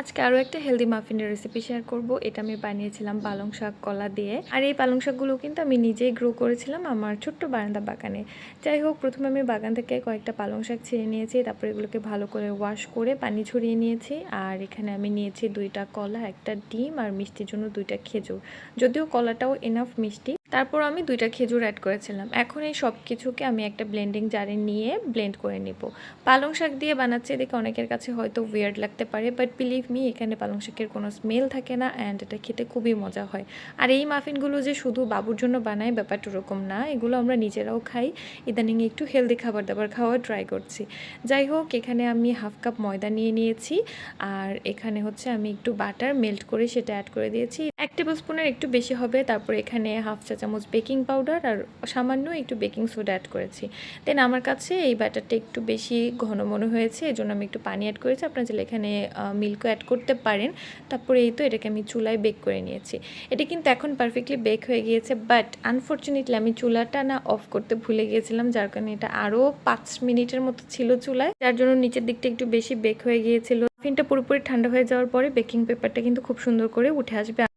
আজকে আরও একটা হেলদি মাফিনের রেসিপি শেয়ার করব। এটা আমি বানিয়েছিলাম পালং শাক কলা দিয়ে। আর এই পালং শাকগুলো কিন্তু আমি নিজেই গ্রো করেছিলাম আমার ছোট্ট বারান্দা বাগানে। যাই হোক, প্রথমে আমি বাগান থেকে কয়েকটা পালং শাক ছিঁড়ে নিয়েছি, তারপরে এগুলোকে ভালো করে ওয়াশ করে পানি ছড়িয়ে নিয়েছি। আর এখানে আমি নিয়েছি 2টা কলা, একটা ডিম আর মিষ্টির জন্য 2টা খেজুর। যদিও কলাটাও এনাফ মিষ্টি, তারপর আমি 2টা খেজুর অ্যাড করেছিলাম। এখন এই সব কিছুকে আমি একটা ব্লেন্ডিং জারে নিয়ে ব্লেন্ড করে নিব। পালং শাক দিয়ে বানাচ্ছি দেখে অনেকের কাছে হয়তো উইয়ার্ড লাগতে পারে, বাট বিলিভ মি, এখানে পালং শাকের কোনো স্মেল থাকে না অ্যান্ড এটা খেতে খুবই মজা হয়। আর এই মাফিনগুলো যে শুধু বাবুর জন্য বানাই ব্যাপারটা ওরকম না, এগুলো আমরা নিজেরাও খাই। ইদানিং একটু হেলদি খাবার দাবার খাওয়া ট্রাই করছি। যাই হোক, এখানে আমি হাফ কাপ ময়দা নিয়ে নিয়েছি। আর এখানে হচ্ছে আমি একটু বাটার মেল্ট করে সেটা অ্যাড করে দিয়েছি, 1 টেবিল স্পুনের একটু বেশি হবে। তারপর এখানে হাফ চা চামচ বেকিং পাউডার আর সামান্য একটু বেকিং সোডা অ্যাড করেছি। দেন আমার কাছে এই ব্যাটারটা একটু বেশি ঘন মনে হয়েছে, এজন্য আমি একটু পানি অ্যাড করেছি। আপনারা চাইলে এখানে মিল্কও অ্যাড করতে পারেন। তারপরে এই তো এটাকে আমি চুলায় বেক করে নিয়েছি। এটা কিন্তু এখন পারফেক্টলি বেক হয়ে গিয়েছে, বাট আনফর্চুনেটলি আমি চুলাটা না অফ করতে ভুলে গিয়েছিলাম, যার কারণে এটা আরও 5 মিনিটের মতো ছিল চুলায়, যার জন্য নিচের দিকটা একটু বেশি বেক হয়ে গিয়েছিল। মাফিনটা পুরোপুরি ঠান্ডা হয়ে যাওয়ার পরে বেকিং পেপারটা কিন্তু খুব সুন্দর করে উঠে আসবে।